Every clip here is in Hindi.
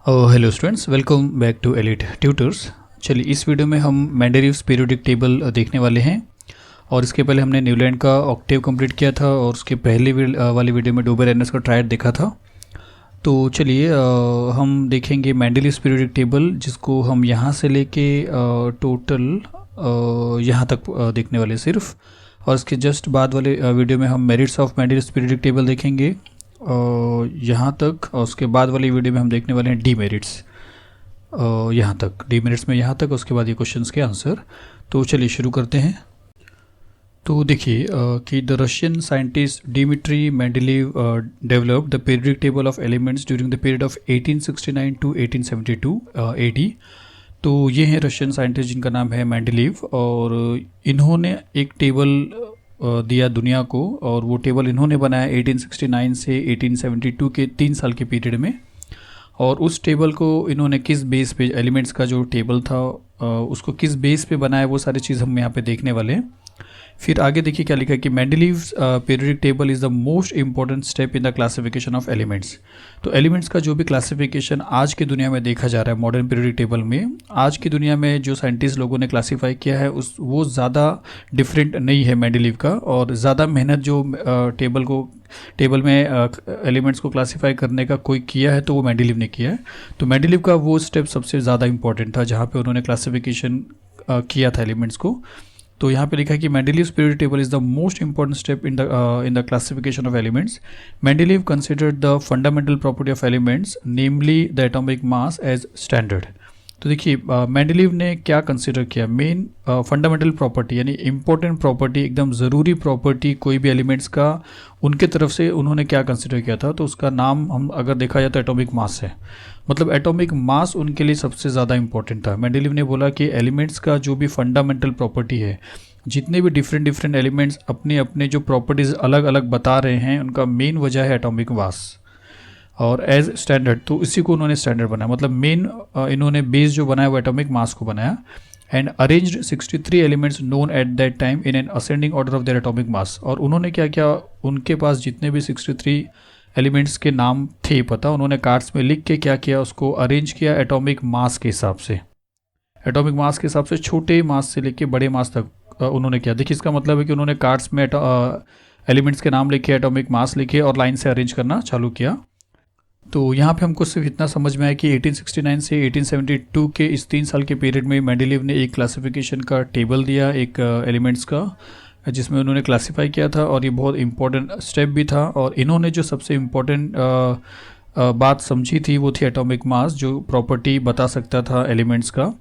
Hello students, welcome back to Elite Tutors. चलिए, इस वीडियो में हम मेंडेलीव्स पीरियोडिक टेबल देखने वाले हैं। और इसके पहले हमने न्यूलैंड का ऑक्टेव कंप्लीट किया था और उसके पहले वाली वीडियो में डोबेल-एर्नस्ट का ट्रायड देखा था। तो चलिए हम देखेंगे मेंडेलीव्स पीरियोडिक टेबल, जिसको हम यहाँ से लेके टोटल यहाँ तक देखने वाले सिर्फ। और इसके जस्ट बाद वाले वीडियो में हम मेरिट्स ऑफ मेंडेलीव्स पीरियोडिक टेबल देखेंगे यहाँ तक। और उसके बाद वाली वीडियो में हम देखने वाले हैं डीमेरिट्स यहाँ तक, डीमेरिट्स में यहाँ तक। उसके बाद ये क्वेश्चंस के आंसर। तो चलिए शुरू करते हैं। तो देखिए कि the Russian scientist Dmitri Mendeleev developed the periodic table of elements during the period of 1869 to 1872 AD. तो ये हैं रशियन साइंटिस्ट जिनका नाम है मेंडेलीव, और इन्होंने एक टेबल दिया दुनिया को। और वो टेबल इन्होंने बनाया 1869 से 1872 के 3 साल के पीरियड में। और उस टेबल को इन्होंने किस बेस पे, एलिमेंट्स का जो टेबल था उसको किस बेस पे बनाया, वो सारी चीज़ हम यहाँ पे देखने वाले हैं। फिर आगे देखिए क्या लिखा है कि Mendeleev's periodic table is the most important step in the classification of elements. तो एलिमेंट्स का जो भी क्लासिफिकेशन आज की दुनिया में देखा जा रहा है मॉडर्न पीरियोडिक टेबल में, आज की दुनिया में जो साइंटिस्ट लोगों ने क्लासीफाई किया है वो ज़्यादा डिफरेंट नहीं है मेंडेलीव का। और ज़्यादा मेहनत जो टेबल में एलिमेंट्स को क्लासीफाई करने का कोई किया है तो वो मेंडेलीव ने किया है। तो मेंडेलीव का वो स्टेप सबसे ज़्यादा इंपॉर्टेंट था जहाँ पे उन्होंने क्लासिफिकेशन किया था एलिमेंट्स को। तो यहाँ पे लिखा है कि Mendeleev's periodic table is the most important step in the classification of elements. Mendeleev considered the fundamental property of elements, namely the atomic mass, as standard. तो देखिए मेंडेलीव ने क्या कंसिडर किया, मेन फंडामेंटल प्रॉपर्टी यानी इंपॉर्टेंट प्रॉपर्टी, एकदम ज़रूरी प्रॉपर्टी कोई भी एलिमेंट्स का, उनके तरफ से उन्होंने क्या कंसिडर किया था। तो उसका नाम हम अगर देखा जाए तो एटॉमिक मास है। मतलब एटॉमिक मास उनके लिए सबसे ज़्यादा इंपॉर्टेंट था। मेंडेलीव ने बोला कि एलिमेंट्स का जो भी फंडामेंटल प्रॉपर्टी है, जितने भी डिफरेंट एलिमेंट्स अपने अपने जो प्रॉपर्टीज़ अलग अलग बता रहे हैं, उनका मेन वजह है एटॉमिक मास। और एज स्टैंडर्ड, तो इसी को उन्होंने स्टैंडर्ड बनाया। मतलब मेन इन्होंने बेस जो बनाया वो एटॉमिक मास को बनाया। And arranged 63 elements known at that time in an ascending order of their atomic मास। और उन्होंने क्या किया, उनके पास जितने भी 63 एलिमेंट्स के नाम थे पता, उन्होंने कार्ड्स में लिख के क्या किया, उसको अरेंज किया एटॉमिक मास के हिसाब से। एटॉमिक मास के हिसाब से छोटे मास से लेके बड़े मास तक उन्होंने किया। देखिए इसका मतलब है कि उन्होंने कार्ड्स में एलिमेंट्स के नाम लिखे, एटॉमिक मास लिखे और लाइन से अरेंज करना चालू किया। तो यहाँ पे हमको सिर्फ इतना समझ में आया कि 1869 से 1872 के इस 3 साल के पीरियड में मेंडेलीव ने एक क्लासिफिकेशन का टेबल दिया एक एलिमेंट्स का, जिसमें उन्होंने क्लासिफाई किया था। और ये बहुत इंपॉर्टेंट स्टेप भी था। और इन्होंने जो सबसे इम्पोर्टेंट बात समझी थी वो थी एटॉमिक मास, जो प्रॉपर्टी बता सकता था एलिमेंट्स का।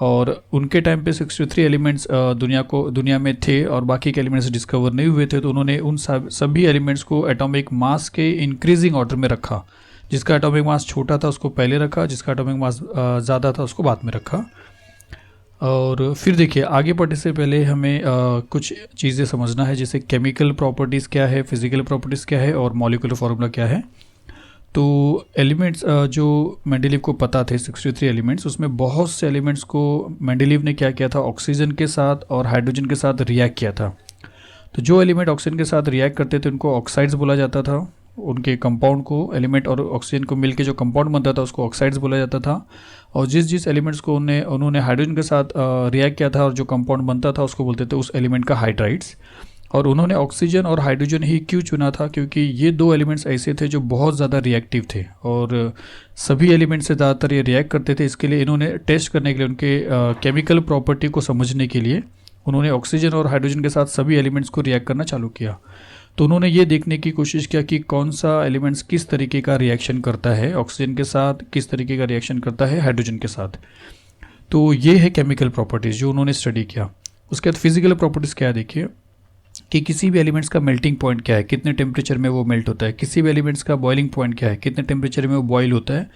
और उनके टाइम पे 63 एलिमेंट्स दुनिया में थे और बाकी के एलिमेंट्स डिस्कवर नहीं हुए थे। तो उन्होंने उन सभी एलिमेंट्स को एटॉमिक मास के इंक्रीजिंग ऑर्डर में रखा। जिसका एटॉमिक मास छोटा था उसको पहले रखा, जिसका एटॉमिक मास ज़्यादा था उसको बाद में रखा। और फिर देखिए आगे बढ़ने से पहले हमें कुछ चीज़ें समझना है, जैसे केमिकल प्रॉपर्टीज़ क्या है, फिजिकल प्रॉपर्टीज़ क्या है और मॉलिक्यूलर फार्मूला क्या है। तो एलिमेंट्स जो मेंडेलीव को पता थे 63 एलिमेंट्स, उसमें बहुत से एलिमेंट्स को मेंडेलीव ने क्या किया था, ऑक्सीजन के साथ और हाइड्रोजन के साथ रिएक्ट किया था। तो जो एलिमेंट ऑक्सीजन के साथ रिएक्ट करते थे उनको ऑक्साइड्स बोला जाता था। उनके कंपाउंड को, एलिमेंट और ऑक्सीजन को मिलके जो कंपाउंड बनता था उसको ऑक्साइड्स बोला जाता था। और जिस एलिमेंट्स को उन्होंने हाइड्रोजन के साथ रिएक्ट किया था और जो कंपाउंड बनता था उसको बोलते थे उस एलिमेंट का हाइड्राइड्स। और उन्होंने ऑक्सीजन और हाइड्रोजन ही क्यों चुना था, क्योंकि ये दो एलिमेंट्स ऐसे थे जो बहुत ज़्यादा रिएक्टिव थे और सभी एलिमेंट्स से ज़्यादातर ये रिएक्ट करते थे। इसके लिए इन्होंने टेस्ट करने के लिए, उनके केमिकल प्रॉपर्टी को समझने के लिए उन्होंने ऑक्सीजन और हाइड्रोजन के साथ सभी एलिमेंट्स को रिएक्ट करना चालू किया। तो उन्होंने ये देखने की कोशिश किया कि कौन सा एलिमेंट्स किस तरीके का रिएक्शन करता है ऑक्सीजन के साथ, किस तरीके का रिएक्शन करता है हाइड्रोजन के साथ। तो ये है केमिकल प्रॉपर्टीज़ जो उन्होंने स्टडी किया। उसके बाद फिजिकल प्रॉपर्टीज़ क्या है, देखिए कि किसी भी एलिमेंट्स का मेल्टिंग पॉइंट क्या है, कितने टेम्परेचर में वो मेल्ट होता है। किसी भी एलिमेंट्स का बॉइलिंग पॉइंट क्या है, कितने टेम्परेचर में वो बॉयल होता है।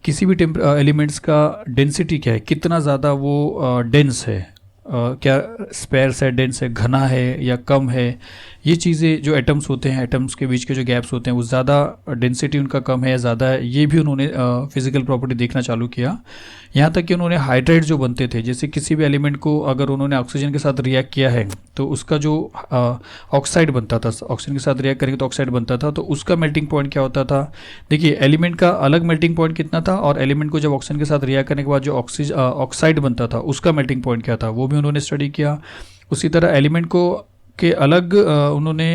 किसी भी एलिमेंट्स का डेंसिटी क्या है, कितना ज़्यादा वो डेंस है, क्या स्पेयर्स है, डेंस है, घना है या कम है, ये चीज़ें जो एटम्स होते हैं, एटम्स के बीच के जो गैप्स होते हैं वो ज़्यादा डेंसिटी उनका कम है या ज़्यादा है, ये भी उन्होंने फिजिकल प्रॉपर्टी देखना चालू किया। यहाँ तक कि उन्होंने हाइड्राइड जो बनते थे, जैसे किसी भी एलिमेंट को अगर उन्होंने ऑक्सीजन के साथ रिएक्ट किया है तो उसका जो ऑक्साइड बनता था, ऑक्सीजन के साथ रिएक्ट करेंगे तो ऑक्साइड बनता था, तो उसका मेल्टिंग पॉइंट क्या होता था। देखिए एलिमेंट का अलग मेल्टिंग पॉइंट कितना था और एलिमेंट को जब ऑक्सीजन के साथ रिएक्ट करने के बाद जो ऑक्साइड बनता था उसका मेल्टिंग पॉइंट क्या था, वो भी उन्होंने स्टडी किया। उसी तरह एलिमेंट को के अलग उन्होंने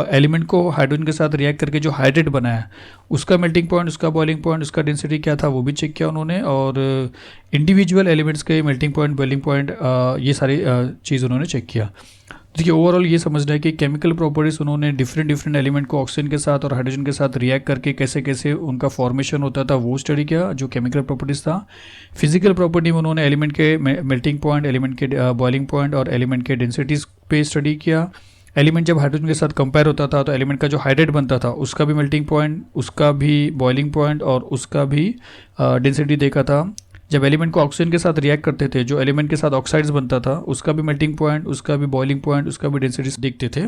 एलिमेंट को हाइड्रोजन के साथ रिएक्ट करके जो हाइड्रेट बनाया उसका मेल्टिंग पॉइंट, उसका बॉइलिंग पॉइंट, उसका डेंसिटी क्या था वो भी चेक किया उन्होंने। और इंडिविजुअल एलिमेंट्स के मेल्टिंग पॉइंट, बॉइलिंग पॉइंट, ये सारी चीज़ उन्होंने चेक किया। देखिए ओवरऑल ये समझना है कि केमिकल प्रॉपर्टीज़ उन्होंने डिफरेंट एलिमेंट को ऑक्सीजन के साथ और हाइड्रोजन के साथ रिएक्ट करके कैसे कैसे उनका फॉर्मेशन होता था वो स्टडी किया, जो केमिकल प्रॉपर्टीज़ था। फिजिकल प्रॉपर्टी में उन्होंने एलिमेंट के मेल्टिंग पॉइंट, एलिमेंट के बॉइलिंग पॉइंट और एलिमेंट के डेंसिटीज़ पे स्टडी किया। एलिमेंट जब हाइड्रोजन के साथ कंपेयर होता था तो एलिमेंट का जो हाइड्रेट बनता था उसका भी मेल्टिंग पॉइंट, उसका भी बॉइलिंग पॉइंट और उसका भी डेंसिटी देखा था। जब एलिमेंट को ऑक्सीजन के साथ रिएक्ट करते थे, जो एलिमेंट के साथ ऑक्साइड्स बनता था उसका भी मेल्टिंग पॉइंट, उसका भी बॉइलिंग पॉइंट, उसका भी डेंसिटी देखते थे।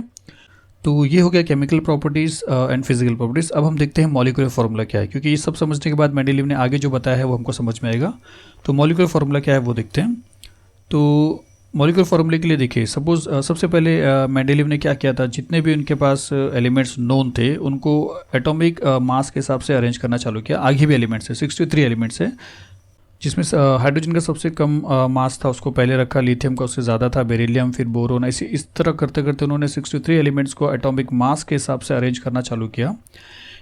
तो ये हो गया chemical properties and physical properties. अब हम देखते हैं मॉलिक्यूलर फार्मूला क्या है, क्योंकि ये सब समझने के बाद मेंडेलीव ने आगे जो बताया है वो हमको समझ में आएगा। तो मॉलिक्यूलर फार्मूला क्या है वो देखते हैं। तो मॉलिक्यूलर फार्मूले के लिए देखिए, सपोज सबसे पहले मेंडेलीव ने क्या किया था, जितने भी उनके पास एलिमेंट्स नोन थे उनको एटॉमिक मास के हिसाब से अरेंज करना चालू किया। आगे भी एलिमेंट्स है, 63 एलिमेंट्स है, जिसमें हाइड्रोजन का सबसे कम मास था उसको पहले रखा, लिथियम का उससे ज़्यादा था, बेरिलियम, फिर बोरोन, ऐसे इस तरह करते करते उन्होंने 63 एलिमेंट्स को एटॉमिक मास के हिसाब से अरेंज करना चालू किया।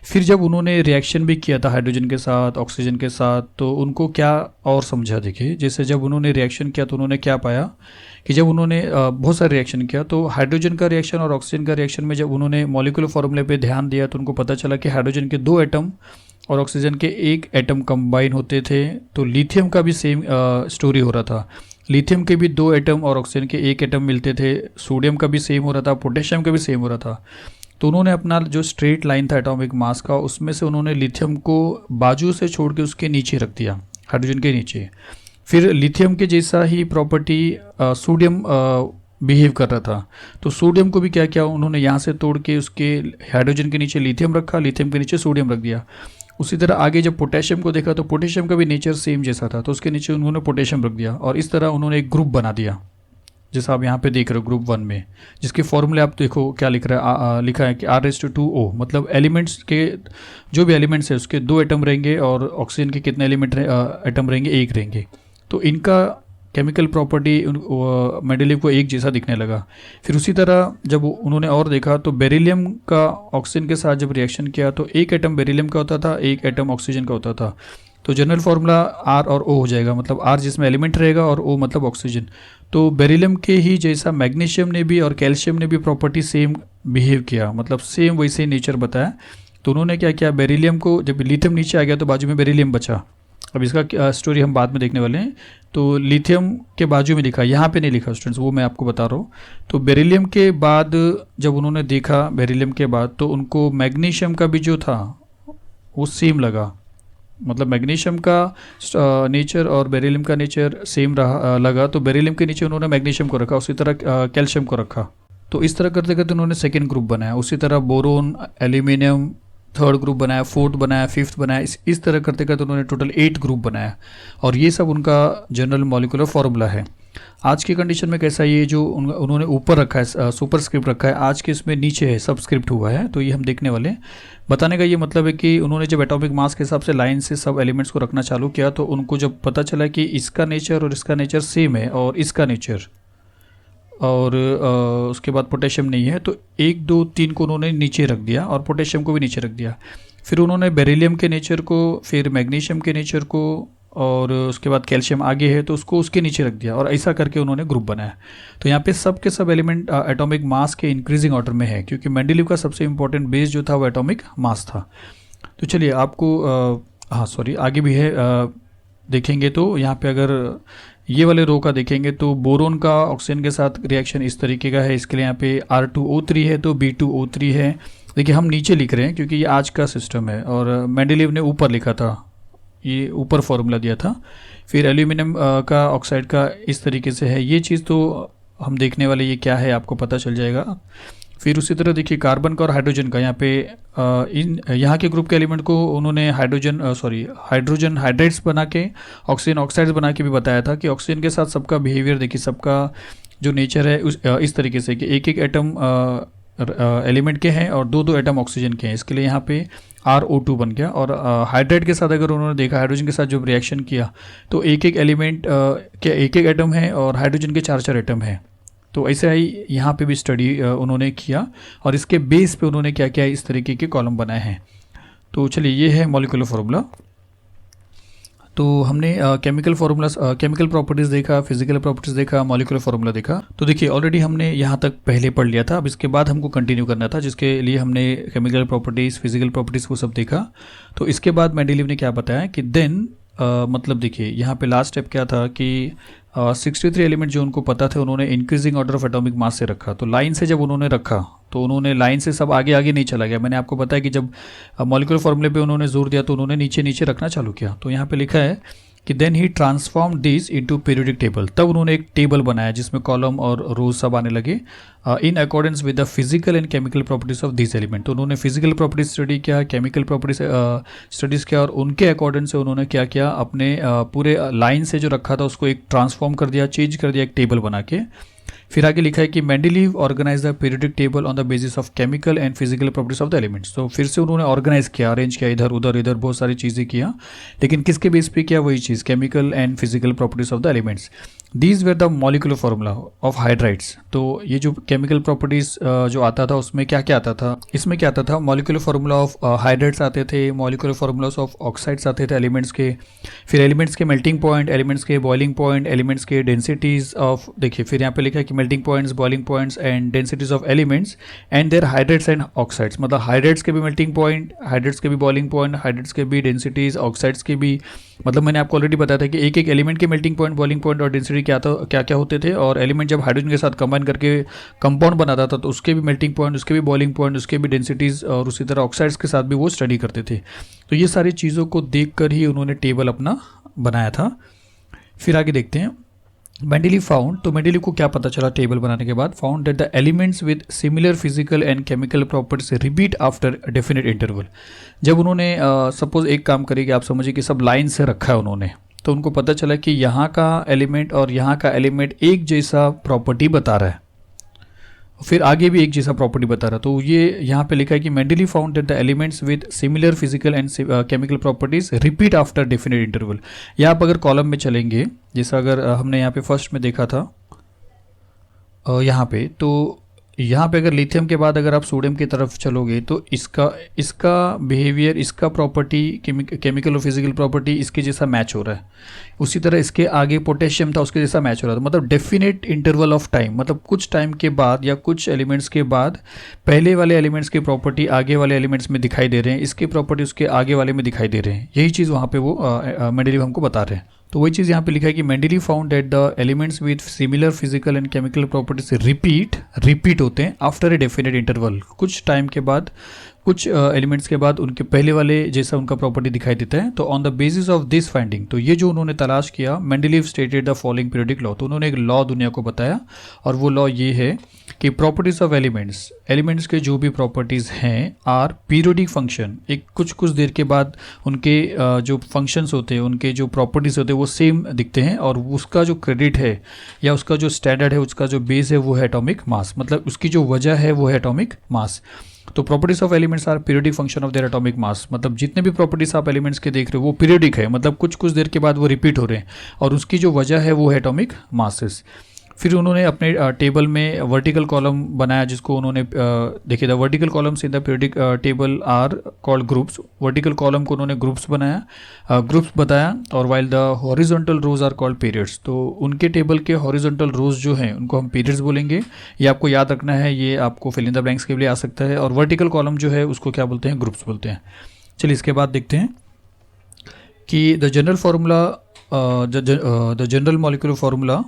फिर जब उन्होंने रिएक्शन भी किया था हाइड्रोजन के साथ, ऑक्सीजन के साथ, तो उनको क्या और समझा। देखिए जैसे जब उन्होंने रिएक्शन किया तो उन्होंने क्या पाया कि जब उन्होंने बहुत सारे रिएक्शन किया तो हाइड्रोजन का रिएक्शन और ऑक्सीजन का रिएक्शन में जब उन्होंने मॉलिक्यूलर फार्मूले पे ध्यान दिया तो उनको पता चला कि हाइड्रोजन के 2 एटम और ऑक्सीजन के 1 एटम कंबाइन होते थे। तो लिथियम का भी सेम स्टोरी हो रहा था, लिथियम के भी 2 एटम और ऑक्सीजन के 1 एटम मिलते थे, सोडियम का भी सेम हो रहा था, पोटेशियम का भी सेम हो रहा था। तो उन्होंने अपना जो स्ट्रेट लाइन था एटॉमिक मास का, उसमें से उन्होंने लिथियम को बाजू से छोड़ के उसके नीचे रख दिया, हाइड्रोजन के नीचे। फिर लिथियम के जैसा ही प्रॉपर्टी सोडियम बिहेव कर रहा था, तो सोडियम को भी क्या किया उन्होंने, यहाँ से तोड़ के उसके हाइड्रोजन के नीचे लिथियम रखा, लिथियम के नीचे सोडियम रख दिया। उसी तरह आगे जब पोटेशियम को देखा तो पोटेशियम का भी नेचर सेम जैसा था, तो उसके नीचे उन्होंने पोटेशियम रख दिया और इस तरह उन्होंने एक ग्रुप बना दिया, जैसा आप यहाँ पे देख रहे हो ग्रुप 1 में, जिसके फॉर्मूले आप देखो क्या लिख रहा है, लिखा है कि R⁻²O, मतलब एलिमेंट्स के जो भी एलिमेंट्स है उसके 2 एटम रहेंगे और ऑक्सीजन के कितने एटम रहेंगे, 1 रहेंगे। तो इनका केमिकल प्रॉपर्टी मेंडेलीव को एक जैसा दिखने लगा। फिर उसी तरह जब उन्होंने और देखा तो बेरिलियम का ऑक्सीजन के साथ जब रिएक्शन किया तो 1 एटम बेरिलियम का होता था, 1 एटम ऑक्सीजन का होता था। तो जनरल फार्मूला R और O हो जाएगा, मतलब R जिसमें एलिमेंट रहेगा और O मतलब ऑक्सीजन। तो बेरिलियम के ही जैसा मैग्नीशियम ने भी और कैल्शियम ने भी प्रॉपर्टी सेम बिहेव किया, मतलब सेम वैसे नेचर बताया। तो उन्होंने क्या किया, बेरिलियम को जब लिथियम नीचे आ गया तो बाजू में बेरिलियम बचा। अब इसका स्टोरी हम बाद में देखने वाले हैं। तो लिथियम के बाजू में लिखा, यहाँ पे नहीं लिखा स्टूडेंट्स, वो मैं आपको बता रहा हूँ। तो बेरिलियम के बाद जब उन्होंने देखा बेरिलियम के बाद तो उनको मैग्नीशियम का भी जो था वो सेम लगा, मतलब मैग्नीशियम का नेचर और बेरिलियम का नेचर सेम लगा। तो बेरिलियम के नीचे उन्होंने मैग्नीशियम को रखा, उसी तरह कैल्शियम को रखा। तो इस तरह करते करते उन्होंने सेकेंड ग्रुप बनाया। उसी तरह बोरोन, एल्यूमिनियम, थर्ड ग्रुप बनाया, फोर्थ बनाया, फिफ्थ बनाया, इस तरह करते करते उन्होंने टोटल 8 ग्रुप बनाया। और ये सब उनका जनरल मॉलिक्यूलर फार्मूला है। आज की कंडीशन में कैसा, ये जो उन्होंने ऊपर रखा है सुपरस्क्रिप्ट रखा है, आज के इसमें नीचे है सबस्क्रिप्ट हुआ है। तो ये हम देखने वाले हैं। बताने का ये मतलब है कि उन्होंने जब एटॉमिक मास के हिसाब से लाइन से सब एलिमेंट्स को रखना चालू किया तो उनको जब पता चला कि इसका नेचर और इसका नेचर सेम है और इसका नेचर और उसके बाद पोटेशियम नहीं है, तो 1, 2, 3 को उन्होंने नीचे रख दिया और पोटेशियम को भी नीचे रख दिया। फिर उन्होंने बेरिलियम के नेचर को, फिर मैग्नीशियम के नेचर को और उसके बाद कैल्शियम आगे है तो उसको उसके नीचे रख दिया और ऐसा करके उन्होंने ग्रुप बनाया। तो यहाँ पे सब के सब एलिमेंट एटॉमिक मास के इंक्रीजिंग ऑर्डर में है, क्योंकि मेंडेलीव का सबसे इंपॉर्टेंट बेस जो था वो एटॉमिक मास था। तो चलिए आपको आगे भी है देखेंगे। तो यहाँ पे अगर ये वाले रो का देखेंगे तो बोरोन का ऑक्सीजन के साथ रिएक्शन इस तरीके का है, इसके लिए यहाँ पे R2O3 है तो B2O3 है। देखिए हम नीचे लिख रहे हैं क्योंकि ये आज का सिस्टम है और मेंडेलीव ने ऊपर लिखा था, ये ऊपर फॉर्मूला दिया था। फिर एल्यूमिनियम का ऑक्साइड का इस तरीके से है। ये चीज़ तो हम देखने वाले ये क्या है आपको पता चल जाएगा। फिर उसी तरह देखिए कार्बन का और हाइड्रोजन का, यहाँ पे यहाँ के ग्रुप के एलिमेंट को उन्होंने हाइड्रोजन हाइड्रेट्स बना के, ऑक्सीजन ऑक्साइड्स बना के भी बताया था कि ऑक्सीजन के साथ सबका बिहेवियर देखिए, सबका जो नेचर है इस तरीके से कि एक एक एटम एलिमेंट के हैं और दो दो एटम ऑक्सीजन के हैं। इसके लिए यहाँ पे RO2 बन गया। और हाइड्रेट के साथ अगर उन्होंने देखा हाइड्रोजन के साथ जब रिएक्शन किया तो एक एक एलिमेंट के एक एक एटम है और हाइड्रोजन के चार चार एटम है। तो ऐसा ही यहाँ पे भी स्टडी उन्होंने किया और इसके बेस पे उन्होंने क्या किया, इस तरीके के कॉलम बनाए हैं। तो चलिए ये है मॉलिक्यूलर फार्मूला। तो हमने केमिकल फार्मूलास, केमिकल प्रॉपर्टीज़ देखा, फिजिकल प्रॉपर्टीज़ देखा, मॉलिक्यूलर फार्मूला देखा। तो देखिए ऑलरेडी हमने यहाँ तक पहले पढ़ लिया था। अब इसके बाद हमको कंटिन्यू करना था, जिसके लिए हमने केमिकल प्रॉपर्टीज़, फिजिकल प्रॉपर्टीज़ वो सब देखा। तो इसके बाद मेंडेलीव ने क्या बताया कि देन मतलब देखिए यहाँ पे लास्ट स्टेप क्या था कि 63 एलिमेंट जो उनको पता थे उन्होंने increasing order of atomic mass से रखा। तो लाइन से जब उन्होंने रखा तो उन्होंने लाइन से सब आगे आगे नहीं चला गया। मैंने आपको बताया कि जब मॉलिक्यूलर फार्मूले पे उन्होंने जोर दिया तो उन्होंने नीचे नीचे रखना चालू किया। तो यहाँ पे लिखा है कि then he transform this into periodic table. तब उन्होंने एक टेबल बनाया जिसमें कॉलम और रोज सब आने लगे in accordance with the physical and chemical properties of this element. तो उन्होंने फिजिकल प्रॉपर्टीज स्टडी किया, केमिकल प्रॉपर्टीज स्टडीज़ किया और उनके अकॉर्डिंग से उन्होंने क्या किया, अपने पूरे लाइन से जो रखा था उसको एक ट्रांसफॉर्म कर दिया, चेंज कर दिया एक टेबल बना के। फिर आगे लिखा है कि Mendeleev organise the periodic table on the basis of chemical and physical properties of the elements. तो फिर से उन्होंने ऑर्गेनाइज किया, अरेंज किया, इधर उधर बहुत सारी चीज़ें किया, लेकिन किसके बेस पे किया, वही चीज़ chemical and physical properties of the elements. These were the molecular formula of hydrides. तो ये जो केमिकल प्रॉपर्टीज जो आता था उसमें क्या क्या आता था, इसमें क्या आता था, मॉलिक्यूलर फार्मूला ऑफ हाइड्राइड्स आते थे, मॉलिक्यूलर फार्मूलास ऑफ ऑक्साइड्स आते थे एलिमेंट्स के, फिर एलिमेंट्स के मेल्टिंग पॉइंट, एलिमेंट्स के बॉइलिंग पॉइंट, एलिमेंट्स के डेंसिटीज ऑफ, देखिए फिर यहाँ पे लिखा है कि melting points, boiling points and densities of elements and their hydrates and oxides. मतलब हाइड्रेट्स के भी मेल्टिंग पॉइंट, हाइड्रेट्स के भी बॉइलिंग पॉइंट, हाइड्रेट्स के भी डेंसिटीज, ऑक्साइड्स के भी, मतलब मैंने आपको ऑलरेडी बताया था कि एक एक एलिमेंट के मेल्टिंग पॉइंट, बॉइलिंग पॉइंट और डेंसिटी क्या क्या होते थे। और एलिमेंट जब हाइड्रोजन के साथ कंबाइन करके कंपाउंड बनाता था तो उसके भी मेल्टिंग पॉइंट, उसके भी बॉइलिंग पॉइंट, उसके भी डेंसिटीज और उसी तरह ऑक्साइड्स के साथ भी वो स्टडी करते थे। तो ये सारी चीज़ों को देखकर ही उन्होंने टेबल अपना बनाया था। फिर आगे देखते हैं मेंडेलीव फाउंड। तो मेंडेलीव को क्या पता चला टेबल बनाने के बाद, found that the elements with similar physical and chemical properties repeat after definite interval. जब उन्होंने सपोज एक काम करें कि आप समझिए कि सब लाइन से रखा है उन्होंने, तो उनको पता चला कि यहाँ का एलिमेंट और यहाँ का एलिमेंट एक जैसा प्रॉपर्टी बता रहा है, फिर आगे भी एक जैसा प्रॉपर्टी बता रहा। तो ये यहाँ पे लिखा है कि Mendeleev found that the elements with similar physical and chemical properties repeat after definite interval. या आप अगर कॉलम में चलेंगे, जैसा अगर हमने यहाँ पे फर्स्ट में देखा था यहाँ पे, तो यहाँ पे अगर लिथियम के बाद अगर आप सोडियम की तरफ चलोगे तो इसका बिहेवियर, इसका प्रॉपर्टी, केमिकल और फिजिकल प्रॉपर्टी इसके जैसा मैच हो रहा है। उसी तरह इसके आगे पोटेशियम था, उसके जैसा मैच हो रहा था। मतलब डेफिनेट इंटरवल ऑफ टाइम, मतलब कुछ टाइम के बाद या कुछ एलिमेंट्स के बाद पहले वाले एलिमेंट्स की प्रॉपर्टी आगे वाले एलिमेंट्स में दिखाई दे रहे हैं, इसके प्रॉपर्टी उसके आगे वाले में दिखाई दे रहे हैं। यही चीज़ वहाँ पे वो मेंडेलीव हमको बता रहे हैं। तो वही चीज़ यहाँ पे लिखा है कि Mendeleev found that the elements with similar physical and chemical properties repeat होते हैं आफ्टर ए डेफिनेट इंटरवल। कुछ टाइम के बाद, कुछ एलिमेंट्स के बाद उनके पहले वाले जैसा उनका प्रॉपर्टी दिखाई देता है। तो on the basis of this finding, तो ये जो उन्होंने तलाश किया, Mendeleev stated the following periodic law. तो उन्होंने एक लॉ दुनिया को बताया और वो लॉ ये है कि प्रॉपर्टीज ऑफ एलिमेंट्स के जो भी प्रॉपर्टीज़ हैं आर पीरियोडिक फंक्शन। एक कुछ देर के बाद उनके जो फंक्शंस होते हैं, उनके जो प्रॉपर्टीज़ होते हैं वो सेम दिखते हैं और उसका जो क्रेडिट है या उसका जो स्टैंडर्ड है, उसका जो बेस है वो है एटॉमिक मास। मतलब उसकी जो वजह है वो है एटॉमिक मास। तो properties of elements are periodic function of their atomic mass. मतलब जितने भी प्रॉपर्टीज आप एलिमेंट्स के देख रहे हो वो पीरियोडिक है, मतलब कुछ देर के बाद वो रिपीट हो रहे हैं और उसकी जो वजह है वो है एटॉमिक मासेस। फिर उन्होंने अपने टेबल में वर्टिकल कॉलम बनाया, जिसको उन्होंने देखिए the vertical columns in the periodic table are called groups. Vertical column को उन्होंने ग्रुप्स बताया और while the horizontal rows are called periods. तो उनके टेबल के हॉरिजॉन्टल रोज जो हैं उनको हम पीरियड्स बोलेंगे। ये आपको याद रखना है, ये आपको फिल इन द ब्लैंक्स के लिए आ सकता है। और वर्टिकल कॉलम जो है उसको क्या बोलते हैं, ग्रुप्स बोलते हैं। चलिए इसके बाद देखते हैं कि the general formula, the general molecular formula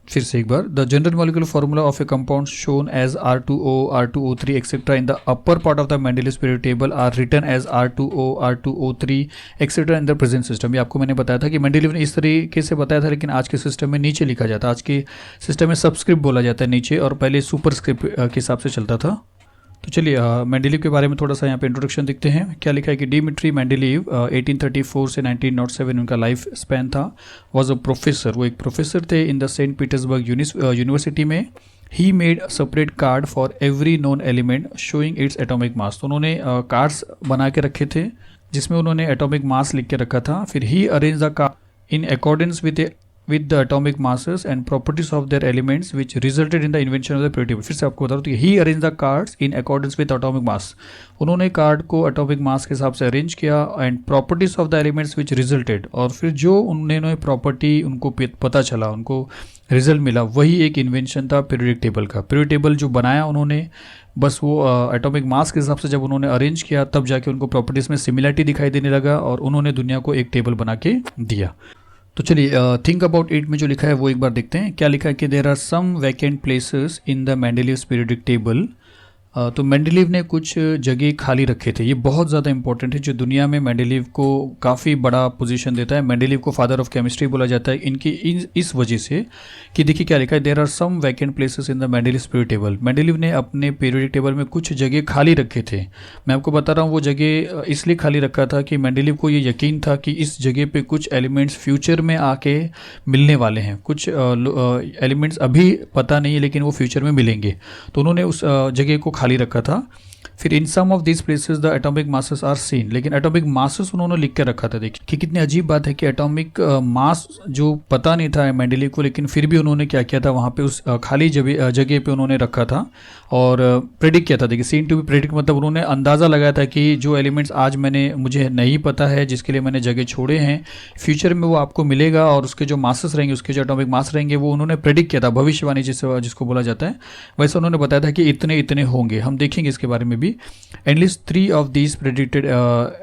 फिर से एक बार, the general molecular formula of a compound shown as R2O, R2O3 etcetera in the upper part of the Mendeleev's period table are written as R2O, R2O3 etcetera in the present system. ये आपको मैंने बताया था कि मेंडलीव ने इस तरीके से बताया था, लेकिन आज के सिस्टम में नीचे लिखा जाता है। आज के सिस्टम में सबस्क्रिप्ट बोला जाता है नीचे, और पहले सुपरस्क्रिप्ट के हिसाब से चलता था। तो चलिए मेंडलीव के बारे में थोड़ा सा यहाँ पे इंट्रोडक्शन देखते हैं। क्या लिखा है कि डिमिट्री मेंडलीव 1834 से 1907 उनका लाइफ स्पैन था। वॉज अ प्रोफेसर, वो एक प्रोफेसर थे in the Saint Petersburg university में। He made separate card for every known element showing its atomic mass. तो उन्होंने कार्ड्स बना के रखे थे जिसमें उन्होंने एटॉमिक मास लिख के रखा था। फिर he arrange the card in accordance with the atomic masses and properties of their elements which resulted in the invention of the periodic table। फिर से आपको बता दूं कि he arranged the cards in accordance with atomic mass। उन्होंने कार्ड को एटॉमिक मास के हिसाब से अरेंज किया and properties of the elements which resulted, और फिर जो उन्होंने प्रॉपर्टी उनको पता चला, उनको रिजल्ट मिला, वही एक इन्वेंशन था पीरियोडिक टेबल का। पीरियोडिक टेबल जो बनाया उन्होंने, बस वो एटॉमिक मास के हिसाब से जब उन्होंने अरेंज किया तब जाके उनको प्रॉपर्टीज़ में सिमिलरिटी दिखाई देने लगा और उन्होंने दुनिया को एक टेबल बना के दिया। तो चलिए थिंक अबाउट इट में जो लिखा है वो एक बार देखते हैं। क्या लिखा है कि there are some vacant places in the Mendeleev's periodic table. तो मेंडलीव ने कुछ जगह खाली रखे थे। ये बहुत ज़्यादा इंपॉर्टेंट है, जो दुनिया में मेंडलीव को काफ़ी बड़ा पोजीशन देता है। मेंडलीव को फादर ऑफ केमिस्ट्री बोला जाता है इनकी इस वजह से कि देखिए क्या लिखा है, there are some vacant places in the Mendeleev's periodic table. Mendeleev ने अपने पीरियोडिक टेबल में कुछ जगह खाली रखे थे। मैं आपको बता रहा हूँ वो जगह इसलिए खाली रखा था कि मेंडलीव को ये यकीन था कि इस जगह पे कुछ एलिमेंट्स फ्यूचर में आके मिलने वाले हैं। कुछ एलिमेंट्स अभी पता नहीं है लेकिन वो फ्यूचर में मिलेंगे, तो उन्होंने उस जगह को खाली रखा था। फिर in some of this places the atomic masses are seen, लेकिन एटॉमिक मासेस उन्होंने लिख के रखा था। देखिए कि कितनी अजीब बात है कि एटॉमिक मास जो पता नहीं था मेंडलीव को, लेकिन फिर भी उन्होंने क्या किया था, वहाँ पे उस खाली जगह पे उन्होंने रखा था और प्रेडिक्ट किया था। देखिए सीन टू बी प्रेडिक्ट मतलब उन्होंने अंदाज़ा लगाया था कि जो एलिमेंट्स आज मुझे नहीं पता है, जिसके लिए मैंने जगह छोड़े हैं, फ्यूचर में वो आपको मिलेगा और उसके जो मासेस रहेंगे, उसके जो एटॉमिक मास रहेंगे, वो उन्होंने प्रेडिक्ट किया था। भविष्यवाणी जिसको बोला जाता है, वैसे उन्होंने बताया था कि इतने इतने होंगे। हम देखेंगे इसके बारे में भी। At least 3 of these predicted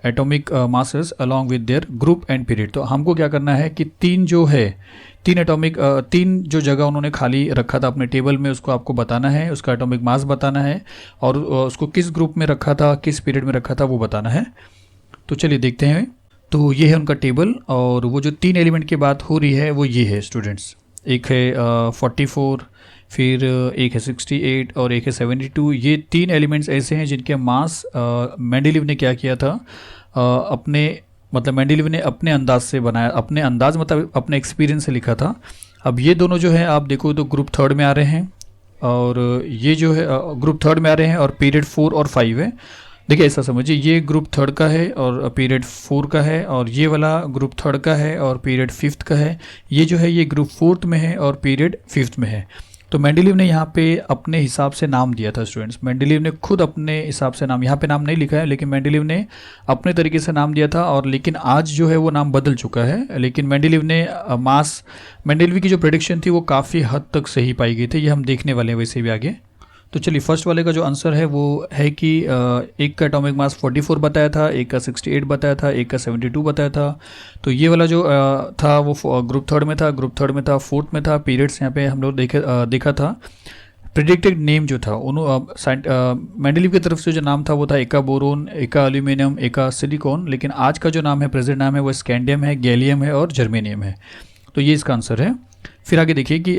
atomic masses along with their group and period. तो हमको क्या करना है कि तीन जो जगह उन्होंने खाली रखा था अपने टेबल में, उसको आपको बताना है, उसका एटॉमिक मास बताना है और उसको किस ग्रुप में रखा था, किस पीरियड में रखा था, वो बताना है। तो चलिए देखते हैं। तो ये है उनका टेबल, और वो जो 3 एलिमेंट की बात हो रही है वो ये है स्टूडेंट्स। एक है 44, फिर एक है 68 और एक है 72। ये 3 एलिमेंट्स ऐसे हैं जिनके मास मेंडलीव ने क्या किया था, मेंडलीव ने अपने अंदाज से बनाया, अपने अंदाज मतलब अपने एक्सपीरियंस से लिखा था। अब ये दोनों जो है आप देखो तो ग्रुप 3 में आ रहे हैं, और ये जो है ग्रुप 3 में आ रहे हैं और पीरियड 4 और 5 है। देखिए ऐसा समझिए, ये ग्रुप 3 का है और पीरियड 4 का है, और ये वाला ग्रुप 3 का है और पीरियड 5th का है। ये जो है ये ग्रुप 4th में है और पीरियड 5th में है। तो मेंडलीव ने यहाँ पे अपने हिसाब से नाम दिया था स्टूडेंट्स। मेंडलीव ने खुद अपने हिसाब से नाम, यहाँ पे नाम नहीं लिखा है, लेकिन मेंडलीव ने अपने तरीके से नाम दिया था। और लेकिन आज जो है वो नाम बदल चुका है, लेकिन मेंडलीव की जो प्रेडिक्शन थी वो काफ़ी हद तक सही पाई गई थी। ये हम देखने वाले हैं वैसे भी आगे। तो चलिए फर्स्ट वाले का जो आंसर है वो है कि एक का एटॉमिक मास 44 बताया था, एक का 68 बताया था, एक का 72 बताया था। तो ये वाला जो था वो ग्रुप 3 में था, फोर्थ में था। पीरियड्स यहाँ पे हम लोग देखा था। प्रेडिक्टेड नेम जो था मेंडलीव की तरफ से जो नाम था वो था एका बोरोन, एका एल्यूमिनियम, एका सिलिकॉन। लेकिन आज का जो नाम है, प्रेजेंट नाम है, वो स्कैंडियम है, गैलियम है और जर्मेनियम है। तो ये इसका आंसर है। फिर आगे देखिए कि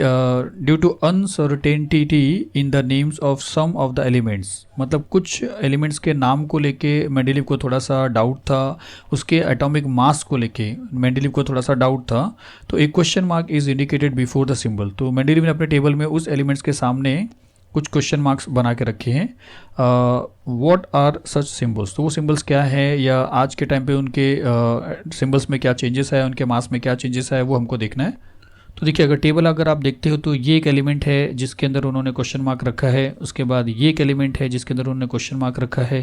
due to uncertainty in the names of some of the elements, मतलब कुछ एलिमेंट्स के नाम को लेके मेंडलीव को थोड़ा सा डाउट था, उसके एटॉमिक मास को लेके मेंडलीव को थोड़ा सा डाउट था। तो एक question mark is indicated before the symbol. तो मेंडलीव ने अपने टेबल में उस एलिमेंट्स के सामने कुछ क्वेश्चन मार्क्स बना के रखे हैं। व्हाट आर सच सिंबल्स, तो वो सिंबल्स क्या है, या आज के टाइम पे उनके सिंबल्स में क्या चेंजेस है, उनके मास में क्या चेंजेस है, वो हमको देखना है। तो देखिए अगर टेबल अगर आप देखते हो तो ये एक एलिमेंट है जिसके अंदर उन्होंने क्वेश्चन मार्क रखा है, उसके बाद ये एक एलिमेंट है जिसके अंदर उन्होंने क्वेश्चन मार्क रखा है,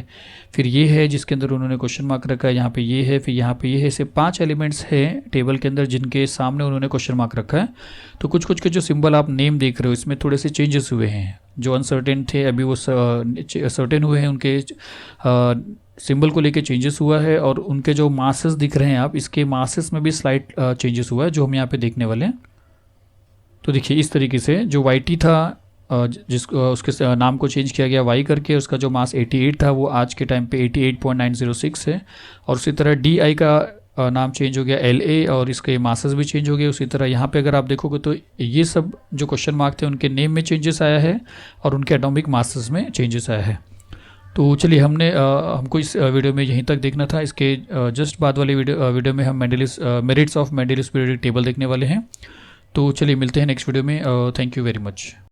फिर ये है जिसके अंदर उन्होंने क्वेश्चन मार्क रखा है, यहाँ पे ये है, फिर यहाँ पे ये है। ऐसे 5 एलिमेंट्स हैं टेबल के अंदर जिनके सामने उन्होंने क्वेश्चन मार्क रखा है। तो कुछ कुछ के जो सिंबल आप नेम देख रहे हो इसमें थोड़े से चेंजेस हुए हैं। जो अनसर्टेन थे अभी वो सर्टेन हुए हैं, उनके सिंबल को लेके चेंजेस हुआ है, और उनके जो मासेस दिख रहे हैं आप, इसके मासेस में भी स्लाइट चेंजेस हुआ है जो हम यहाँ पे देखने वाले हैं। तो देखिए इस तरीके से जो YT था जिसको उसके नाम को चेंज किया गया Y करके, उसका जो मास 88 था वो आज के टाइम पे 88.906 है। और उसी तरह DI का नाम चेंज हो गया LA और इसके मासेस भी चेंज हो गए। उसी तरह यहाँ पे अगर आप देखोगे तो ये सब जो क्वेश्चन मार्क थे उनके नेम में चेंजेस आया है और उनके एटॉमिक मासेस में चेंजेस आया है। तो चलिए हमको इस वीडियो में यहीं तक देखना था। इसके जस्ट बाद वाली वीडियो में हम merits of Mendeleev's periodic table देखने वाले हैं। तो चलिए मिलते हैं नेक्स्ट वीडियो में। Thank you very much.